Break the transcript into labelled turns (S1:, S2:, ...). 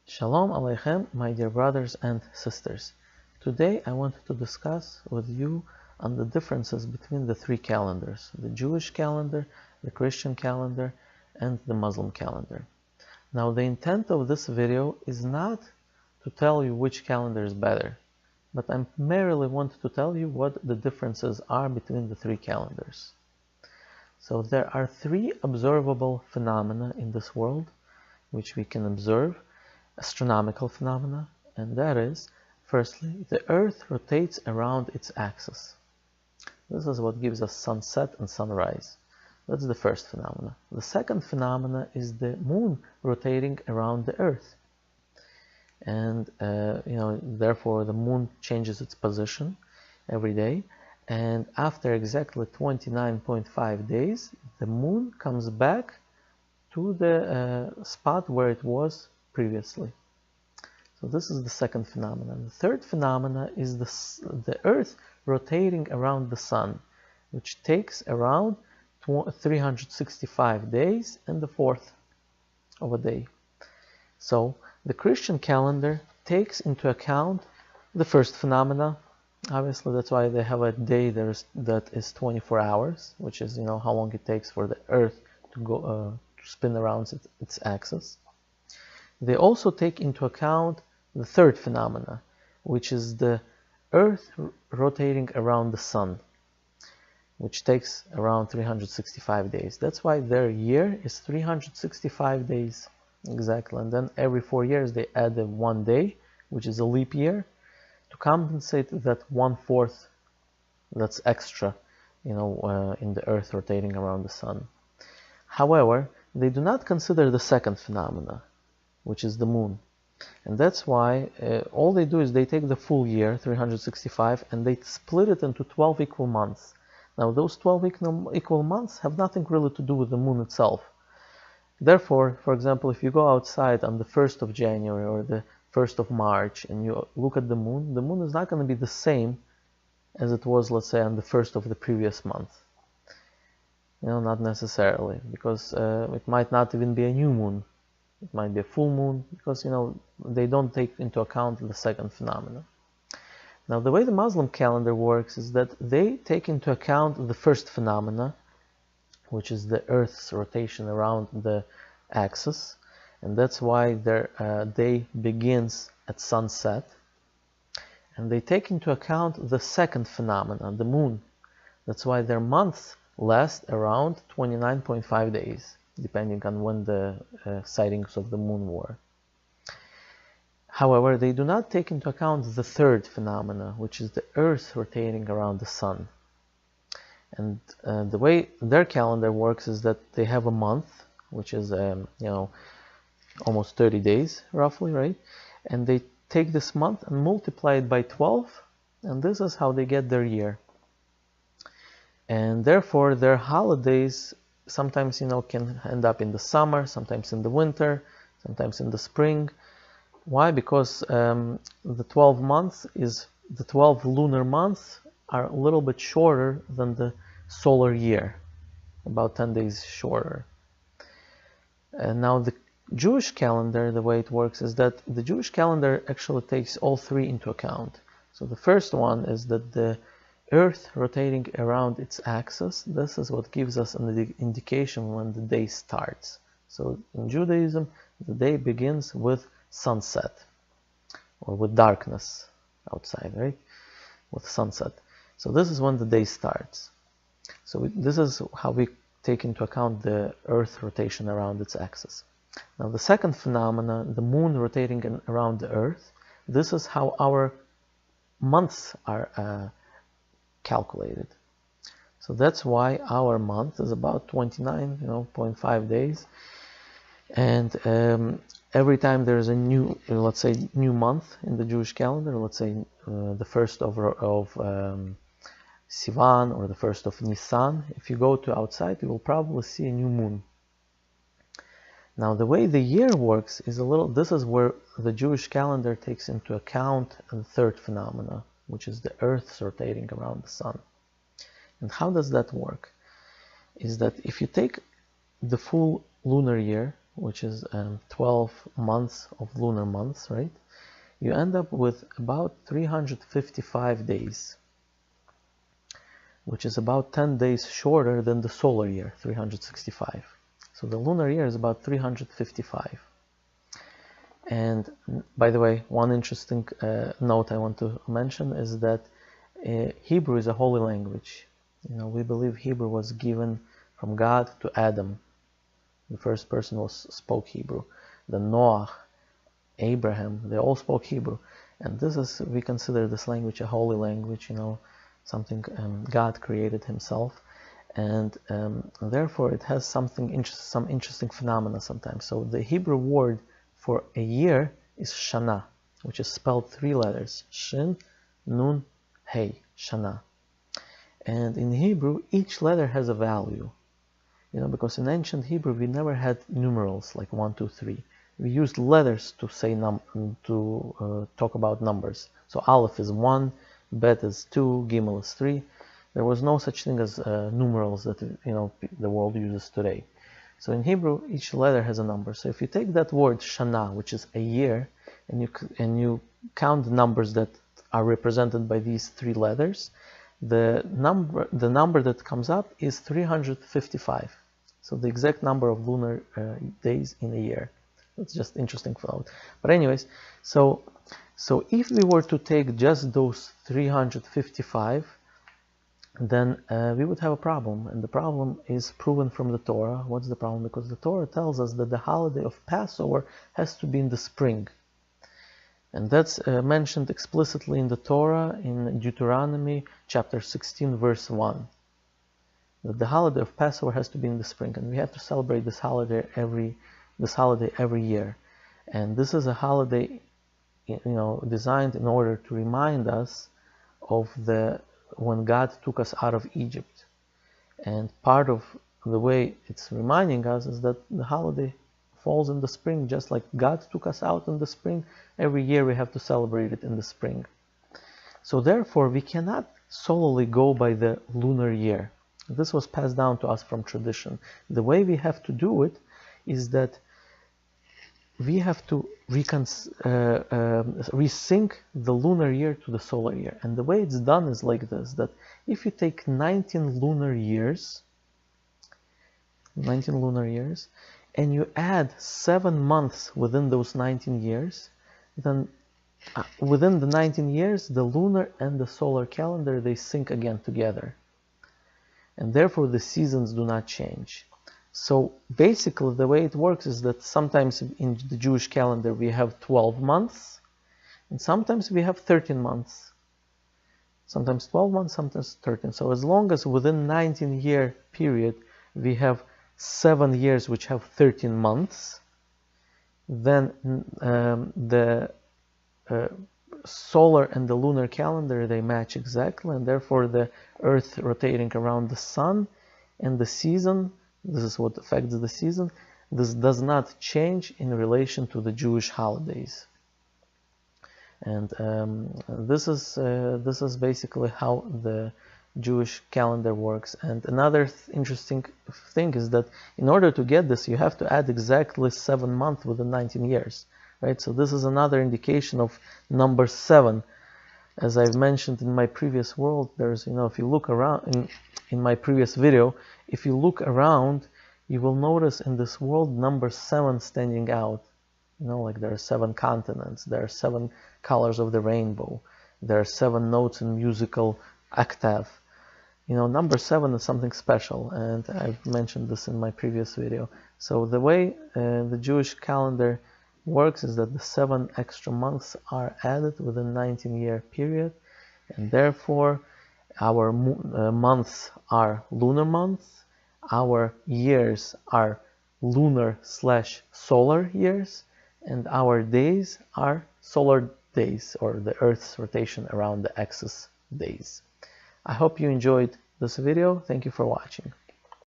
S1: Shalom Aleichem, my dear brothers and sisters. Today I wanted to discuss with you on the differences between the three calendars, the Jewish calendar, the Christian calendar, and the Muslim calendar. Now the intent of this video is not to tell you which calendar is better, but I merely want to tell you what the differences are between the three calendars. So there are three observable phenomena in this world which we can observe. Astronomical phenomena, and that is, firstly, the Earth rotates around its axis. This is what gives us sunset and sunrise. That's the first phenomena. The second phenomena is the Moon rotating around the Earth, and therefore the Moon changes its position every day, and after exactly 29.5 days, the Moon comes back to the spot where it was previously. So this is the second phenomenon. The third phenomenon is the Earth rotating around the Sun, which takes around 365 days and the fourth of a day. So the Christian calendar takes into account the first phenomena. Obviously, that's why they have a day that is 24 hours, which is how long it takes for the Earth to go to spin around its axis. They also take into account the third phenomena, which is the Earth rotating around the Sun, which takes around 365 days. That's why their year is 365 days exactly, and then every 4 years they add one day, which is a leap year, to compensate that 1/4 that's extra, in the Earth rotating around the Sun. However, they do not consider the second phenomena, which is the Moon. And that's why all they do is they take the full year, 365, and they split it into 12 equal months. Now those 12 equal months have nothing really to do with the Moon itself. Therefore, for example, if you go outside on the 1st of January or the 1st of March and you look at the Moon is not going to be the same as it was, let's say, on the 1st of the previous month. Not necessarily, because it might not even be a new moon. It might be a full moon, because they don't take into account the second phenomena. Now the way the Muslim calendar works is that they take into account the first phenomena, which is the Earth's rotation around the axis, and that's why their day begins at sunset. And they take into account the second phenomenon, the Moon. That's why their months last around 29.5 days, depending on when the sightings of the Moon were. However, they do not take into account the third phenomena, which is the Earth rotating around the Sun. And the way their calendar works is that they have a month, which is almost 30 days roughly, right? And they take this month and multiply it by 12, and this is how they get their year. And therefore their holidays sometimes can end up in the summer, sometimes in the winter, sometimes in the spring. Why? Because the 12 months the 12 lunar months are a little bit shorter than the solar year, about 10 days shorter. And now the Jewish calendar, the way it works is that the Jewish calendar actually takes all three into account. So the first one is that the Earth rotating around its axis, this is what gives us an indication when the day starts. So in Judaism, the day begins with sunset, or with darkness outside, right? With sunset. So this is when the day starts. So this is how we take into account the Earth rotation around its axis. Now the second phenomenon, the Moon rotating around the Earth, this is how our months are calculated. So that's why our month is about 29.5 days, and every time there's a new, let's say, new month in the Jewish calendar, let's say the 1st of Sivan or the 1st of Nisan, if you go to outside, you will probably see a new moon. Now the way the year works is this is where the Jewish calendar takes into account the third phenomena, which is the Earth's rotating around the Sun. And how does that work? Is that if you take the full lunar year, which is 12 months of lunar months, right? You end up with about 355 days, which is about 10 days shorter than the solar year, 365. So the lunar year is about 355. And by the way, one interesting note I want to mention is that Hebrew is a holy language. You know, we believe Hebrew was given from God to Adam. The first person spoke Hebrew. Then Noah, Abraham, they all spoke Hebrew. And this is, we consider this language a holy language, you know, something God created himself. And therefore it has some interesting phenomena sometimes. So the Hebrew word for a year is Shana, which is spelled 3 letters, Shin, Nun, Hey, Shana. And in Hebrew, each letter has a value. You know, because in ancient Hebrew, we never had numerals like 1, 2, 3. We used letters to say talk about numbers. So Aleph is 1, Bet is 2, Gimel is 3. There was no such thing as numerals that, you know, the world uses today. So in Hebrew, each letter has a number. So if you take that word Shana, which is a year, and you count the numbers that are represented by these 3 letters, the number that comes up is 355. So the exact number of lunar days in a year. That's just interesting to note. But anyways, so if we were to take just those 355, then we would have a problem. And the problem is proven from the Torah. What's the problem? Because the Torah tells us that the holiday of Passover has to be in the spring. And that's mentioned explicitly in the Torah in Deuteronomy chapter 16, verse 1. That the holiday of Passover has to be in the spring, and we have to celebrate this holiday every year. And this is a holiday, you know, designed in order to remind us of when God took us out of Egypt. And part of the way it's reminding us is that the holiday falls in the spring, just like God took us out in the spring. Every year we have to celebrate it in the spring. So therefore, we cannot solely go by the lunar year. This was passed down to us from tradition. The way we have to do it is that we have to resync the lunar year to the solar year. And the way it's done is like this, that if you take 19 lunar years, and you add 7 months within those 19 years, then within the 19 years, the lunar and the solar calendar, they sync again together. And therefore the seasons do not change. So basically the way it works is that sometimes in the Jewish calendar we have 12 months, and sometimes we have 13 months. Sometimes 12 months, sometimes 13. So as long as within 19-year period we have 7 years which have 13 months, then the solar and the lunar calendar, they match exactly, and therefore the Earth rotating around the Sun and the season, this is what affects the season, this does not change in relation to the Jewish holidays. And this is basically how the Jewish calendar works. And another interesting thing is that in order to get this, you have to add exactly 7 months within 19 years. Right? So this is another indication of number 7. As I've mentioned in my previous world, there's, you know, if you look around in my previous video, if you look around, you will notice in this world number 7 standing out. You know, like there are 7 continents, there are 7 colors of the rainbow, there are 7 notes in musical octave. You know, number 7 is something special, and I've mentioned this in my previous video. So the way the Jewish calendar works is that the 7 extra months are added within 19-year period, and therefore our months are lunar months, our years are lunar/solar years, and our days are solar days, or the Earth's rotation around the axis days. I hope you enjoyed this video. Thank you for watching.